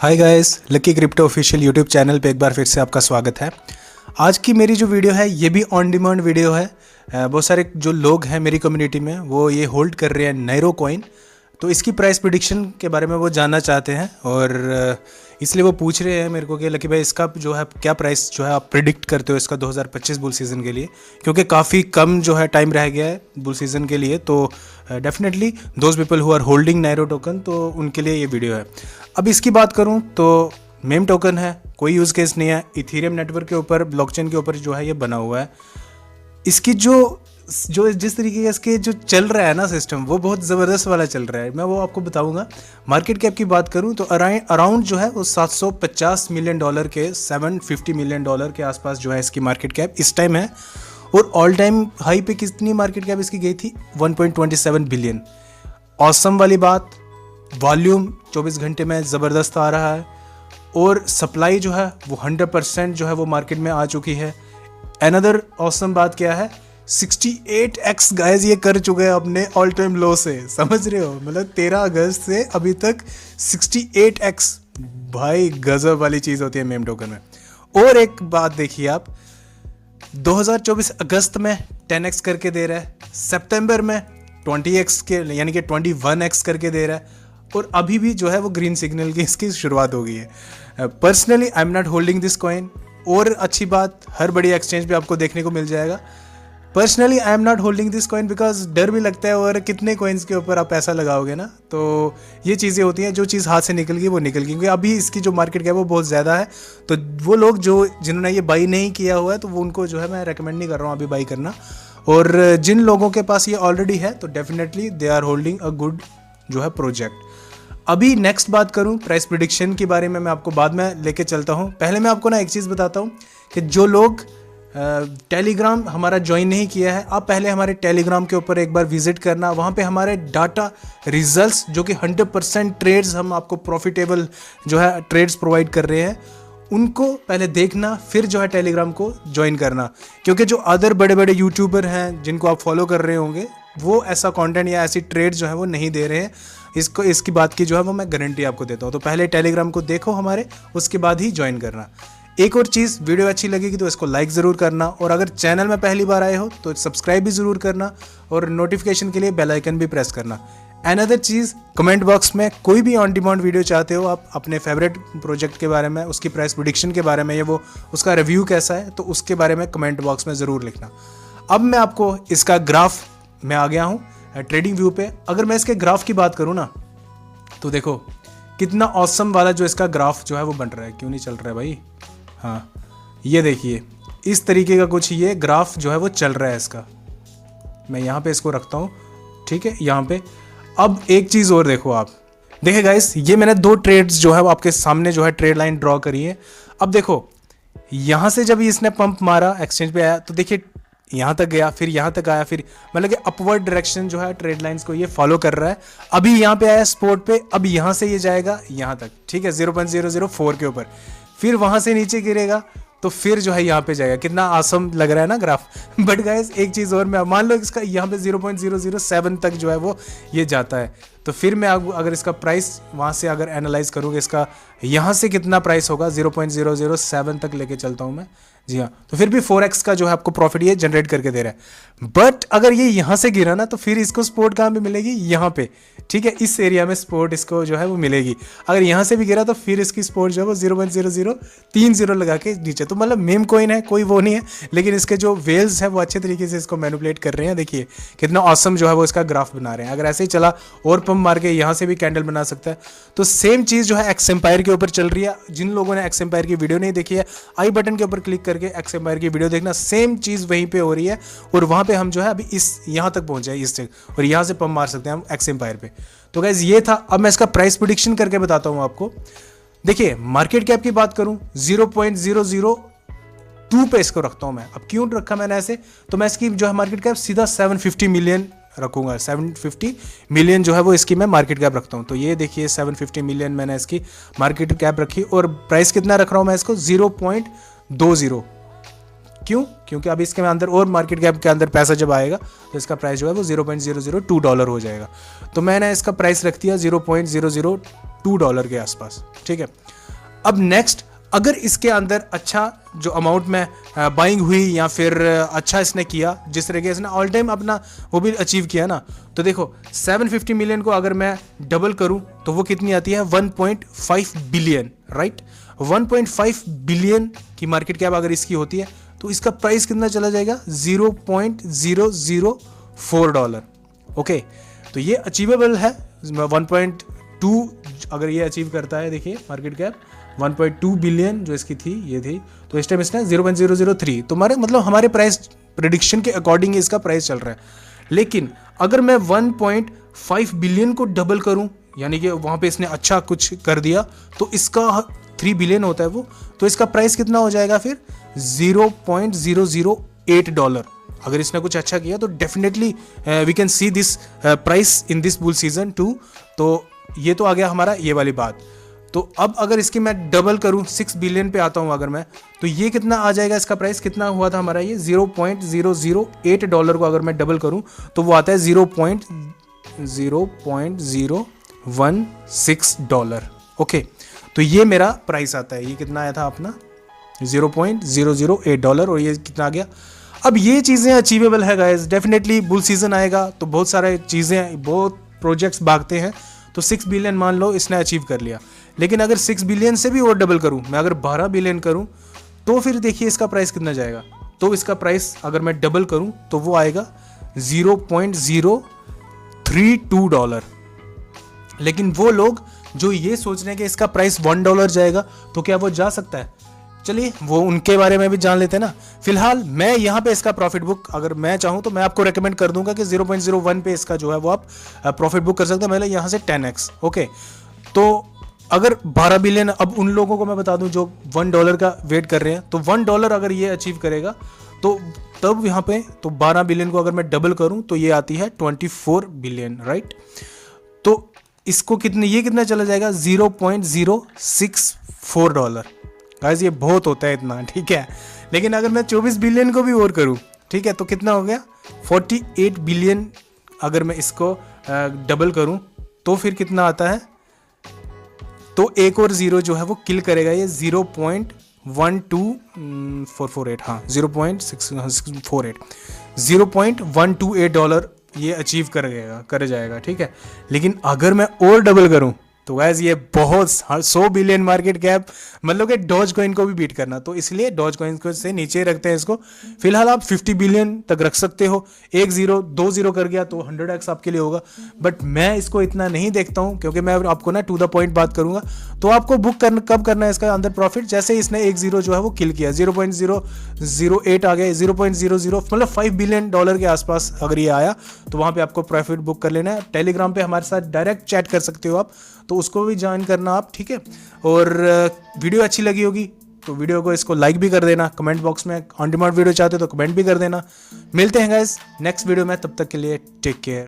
Hi guys, lucky crypto official YouTube channel पे एक बार फिर से आपका स्वागत है। आज की मेरी जो वीडियो है ये भी ऑन डिमांड वीडियो है। बहुत सारे जो लोग हैं मेरी कम्युनिटी में वो ये होल्ड कर रहे हैं नैरो कॉइन, तो इसकी प्राइस प्रेडिक्शन के बारे में वो जानना चाहते हैं और इसलिए वो पूछ रहे हैं मेरे को कि लकी भाई इसका जो है क्या प्राइस जो है आप प्रिडिक्ट करते हो इसका 2025 बुल सीज़न के लिए, क्योंकि काफ़ी कम जो है टाइम रह गया है बुल सीज़न के लिए। तो definitely those people who are holding narrow token, तो उनके लिए ये वीडियो है। अब इसकी बात करूँ तो मेम टोकन है, कोई यूज़ केस नहीं है, इथेरियम नेटवर्क के ऊपर ब्लॉकचेन के ऊपर जो है ये बना हुआ है। इसकी जो जिस तरीके का इसके जो चल रहा है ना सिस्टम, वो बहुत ज़बरदस्त वाला चल रहा है, मैं वो आपको बताऊंगा। मार्केट कैप की बात करूं तो अराउंड जो है वो $750 मिलियन के $750 मिलियन के आसपास जो है इसकी मार्केट कैप इस टाइम है। और ऑल टाइम हाई पे कितनी मार्केट कैप इसकी गई थी? 1.27 बिलियन। ऑसम वाली बात, वॉल्यूम 24 घंटे में ज़बरदस्त आ रहा है और सप्लाई जो है वो 100% जो है वो मार्केट में आ चुकी है। अनदर ऑसम बात क्या है, 68x गाइस ये कर चुके हैं अपने ऑल टाइम लो से, समझ रहे हो? मतलब 13 अगस्त से अभी तक 68x, भाई गजब वाली चीज़ होती है मेम टोकन में। और एक बात देखिए आप, 2024 अगस्त में 10x करके दे रहा है, सितंबर में 20x के यानी कि 21x करके दे रहा है, और अभी भी जो है वो ग्रीन सिग्नल की इसकी शुरुआत हो गई है। Personally I am not holding this coin, और अच्छी बात हर बड़ी एक्सचेंज पे आपको देखने को मिल जाएगा। Personally I am not holding this coin because डर भी लगता है, और कितने कॉइन्स के ऊपर आप पैसा लगाओगे ना, तो ये चीज़ें होती हैं। जो चीज़ हाथ से निकल गई वो निकल गई, क्योंकि अभी इसकी जो मार्केट है वो बहुत ज़्यादा है। तो वो लोग जिन्होंने ये बाई नहीं किया हुआ है, तो वो उनको जो है मैं रेकमेंड नहीं कर रहा हूँ अभी बाई करना। और जिन लोगों के पास ये ऑलरेडी है तो definitely they are holding a good जो है प्रोजेक्ट। अभी नेक्स्ट बात करूं प्राइस प्रेडिक्शन के बारे में, मैं आपको बाद में लेके चलता हूं। पहले मैं आपको ना एक चीज़ बताता हूं कि जो लोग टेलीग्राम हमारा ज्वाइन नहीं किया है, आप पहले हमारे टेलीग्राम के ऊपर एक बार विजिट करना। वहाँ पे हमारे डाटा रिजल्ट्स जो कि 100% ट्रेड्स हम आपको प्रॉफिटेबल जो है ट्रेड्स प्रोवाइड कर रहे हैं, उनको पहले देखना, फिर जो है टेलीग्राम को ज्वाइन करना। क्योंकि जो अदर बड़े बड़े यूट्यूबर हैं जिनको आप फॉलो कर रहे होंगे, वो ऐसा कंटेंट या ऐसी ट्रेड जो है वो नहीं दे रहे हैं। इसकी बात की जो है वो मैं गारंटी आपको देता हूँ। तो पहले टेलीग्राम को देखो हमारे, उसके बाद ही ज्वाइन करना। एक और चीज़, वीडियो अच्छी लगेगी तो इसको लाइक ज़रूर करना, और अगर चैनल में पहली बार आए हो तो सब्सक्राइब भी ज़रूर करना, और नोटिफिकेशन के लिए बेल आइकन भी प्रेस करना। अनदर चीज़, कमेंट बॉक्स में कोई भी ऑन डिमांड वीडियो चाहते हो आप अपने फेवरेट प्रोजेक्ट के बारे में, उसकी प्राइस प्रेडिक्शन के बारे में, या वो उसका रिव्यू कैसा है, तो उसके बारे में कमेंट बॉक्स में ज़रूर लिखना। अब मैं आपको इसका ग्राफ में आ गया हूँ ट्रेडिंग व्यू पे। अगर मैं इसके ग्राफ की बात करूँ ना, तो देखो कितना ऑसम वाला जो इसका ग्राफ जो है वो बन रहा है। क्यों नहीं चल रहा है भाई? हाँ, ये देखिए इस तरीके का कुछ ये ग्राफ जो है वो चल रहा है इसका। मैं यहाँ पे इसको रखता हूँ, ठीक है, यहाँ पे। अब एक चीज़ और देखो आप, देखिए गाइस, ये मैंने 2 ट्रेड्स जो है वो आपके सामने जो है ट्रेड लाइन ड्रॉ करी है। अब देखो यहाँ से जब इसने पंप मारा, एक्सचेंज पे आया, तो देखिए यहाँ तक गया, फिर यहाँ तक आया, फिर मतलब कि अपवर्ड डायरेक्शन जो है ट्रेड लाइंस को ये फॉलो कर रहा है। अभी यहाँ पे आया स्पॉट पे, अब यहाँ से ये जाएगा यहाँ तक, ठीक है, 0.004 के ऊपर, फिर वहाँ से नीचे गिरेगा, तो फिर जो है यहाँ पे जाएगा। कितना आसम लग रहा है ना ग्राफ। बट गाइस एक चीज़ और, मैं मान लो इसका यहाँ पे 0.007 तक जो है वो ये जाता है, तो फिर मैं अगर इसका प्राइस वहाँ से अगर एनालाइज करूँगा, इसका यहाँ से कितना प्राइस होगा, 0.007 तक लेके चलता हूँ मैं, जी हाँ, तो फिर भी 4x का जो है आपको प्रॉफिट ये जनरेट करके दे रहा है। बट अगर ये यहाँ से गिरा ना, तो फिर इसको सपोर्ट कहाँ पे मिलेगी? यहाँ पे, ठीक है, इस एरिया में सपोर्ट इसको जो है वो मिलेगी। अगर यहाँ से भी गिरा तो फिर इसकी सपोर्ट जो है वो 0.0030 लगा के नीचे। तो मतलब मेम कॉइन है, कोई वो नहीं है, लेकिन इसके जो वेल्स है वो अच्छे तरीके से इसको मैनिपुलेट कर रहे हैं। देखिए कितना ऑसम जो है वो इसका ग्राफ बना रहे हैं। अगर ऐसे ही चला और पंप मार के यहाँ से भी कैंडल बना सकता है। तो सेम चीज़ जो है एक्स एम्पायर के ऊपर चल रही है। जिन लोगों ने एक्स एम्पायर की वीडियो नहीं देखी है, आई बटन के ऊपर क्लिक करके एक्स एम्पायर की वीडियो देखना, सेम चीज़ वहीं पे हो रही है। और वहाँ पे हम जो है अभी इस यहाँ तक पहुँच जाए इस जगह, और यहाँ से पंप मार सकते हैं हम एक्स एम्पायर पे। तो गाइस ये था। अब मैं इसका प्राइस प्रेडिक्शन करके बताता हूँ आपको। देखिए मार्केट कैप की बात करूँ, 0.002 पे इसको रखता हूँ मैं। अब क्यों रखा मैंने ऐसे, तो मैं इसकी जो है मार्केट कैप सीधा 750 मिलियन रखूंगा। 750 मिलियन जो है वो इसकी मैं मार्केट कैप रखता हूँ। तो ये देखिए 750 मिलियन मैंने इसकी मार्केट कैप रखी, और प्राइस कितना रख रहा हूँ मैं इसको? 0.20। क्यों? क्योंकि अभी इसके अंदर और मार्केट कैप के अंदर पैसा जब आएगा तो इसका प्राइस जो है वो $0.002 हो जाएगा। तो मैंने इसका प्राइस रख दिया $2 के आसपास, ठीक है। अब नेक्स्ट, अगर इसके अंदर अच्छा जो अमाउंट में बाइंग हुई या फिर अच्छा इसने किया, जिस तरीके से इसने ऑल टाइम अपना वो भी अचीव किया ना, तो देखो 750 मिलियन को अगर मैं डबल करूं तो वो कितनी आती है, 1.5 बिलियन, राइट। 1.5 बिलियन की मार्केट कैप अगर इसकी होती है तो इसका प्राइस कितना चला जाएगा, $0.004। ओके, तो ये अचीवेबल है। 1.2 अगर ये अचीव करता है, देखिए मार्केट कैप 1.2 बिलियन जो इसकी थी, ये थी, तो इस टाइम इसने 0.003, तो हमारे प्राइस प्रेडिक्शन के अकॉर्डिंग इसका प्राइस चल रहा है। लेकिन अगर मैं 1.5 बिलियन को डबल करूं, यानी कि वहां पे इसने अच्छा कुछ कर दिया, तो इसका 3 बिलियन होता है वो, तो इसका प्राइस कितना हो जाएगा फिर, $0.008। अगर इसने कुछ अच्छा किया तो definitely we can see this price in this bull season 2। तो ये तो आ गया हमारा ये वाली बात। तो अब अगर इसकी मैं डबल करूं, 6 बिलियन पे आता हूं अगर मैं, तो ये कितना आ जाएगा, इसका प्राइस कितना हुआ था हमारा, ये $0.008 को अगर मैं डबल करूं तो वो आता है $0.016। ओके, तो ये मेरा प्राइस आता है, ये कितना आया था अपना, $0.008, और ये कितना आ गया। अब ये चीज़ें अचीवेबल है गाइस, डेफिनेटली बुल सीजन आएगा तो बहुत सारे चीज़ें, बहुत प्रोजेक्ट्स भागते हैं, तो 6 बिलियन मान लो इसने अचीव कर लिया। लेकिन अगर 6 बिलियन से भी और डबल करूं, मैं अगर 12 बिलियन करूं, तो फिर देखिए इसका प्राइस कितना जाएगा। तो इसका प्राइस अगर मैं डबल करूं तो वो आएगा $0.032। लेकिन वो लोग जो ये सोच रहे हैं कि इसका प्राइस $1 जाएगा, तो क्या वो जा सकता है? चलिए वो उनके बारे में भी जान लेते हैं ना। फिलहाल मैं यहाँ पे इसका प्रॉफिट बुक अगर मैं चाहूँ तो मैं आपको रेकमेंड कर दूंगा कि 0.01 पे इसका जो है वो आप प्रॉफिट बुक कर सकते हैं, मतलब यहाँ से 10x। ओके, तो अगर 12 बिलियन, अब उन लोगों को मैं बता दूं जो $1 का वेट कर रहे हैं, तो $1 अगर ये अचीव करेगा तो तब यहाँ पे तो 12 बिलियन को अगर मैं डबल करूं तो ये आती है 24 बिलियन, राइट। तो इसको कितने, ये कितना चला जाएगा, $0.064। गाइस ये बहुत होता है इतना, ठीक है। लेकिन अगर मैं 24 बिलियन को भी और करूं, ठीक है, तो कितना हो गया, 48 बिलियन। अगर मैं इसको डबल करूं तो फिर कितना आता है, तो एक और जीरो जो है वो किल करेगा ये 0.12448, हाँ 0.648, $0.128 ये अचीव कर जाएगा, ठीक है। लेकिन अगर मैं और डबल करूं तो गाइस ये बहुत 100 बिलियन मार्केट कैप, मतलब कि डॉज कॉइन को भी बीट करना, तो इसलिए डॉज कॉइन को से नीचे रखते हैं इसको। फिलहाल आप 50 बिलियन तक रख सकते हो, 1 0 2 0 कर गया तो 100x आपके लिए होगा। बट मैं इसको इतना नहीं देखता हूं, क्योंकि मैं आपको ना टू द पॉइंट बात करूंगा। तो आपको बुक कब करना है इसका अंदर प्रॉफिट, जैसे इसने 1 0 जो है वो किल किया, 0.008 आ गया, 0.00 मतलब $5 बिलियन के आसपास अगर ये आया तो वहां पे आपको प्रॉफिट बुक कर लेना है। टेलीग्राम पे हमारे साथ डायरेक्ट चैट कर सकते हो आप, तो उसको भी ज्वाइन करना आप, ठीक है। और वीडियो अच्छी लगी होगी तो वीडियो को इसको लाइक भी कर देना, कमेंट बॉक्स में ऑन डिमांड वीडियो चाहते हो तो कमेंट भी कर देना। मिलते हैं गाइस नेक्स्ट वीडियो में, तब तक के लिए टेक केयर।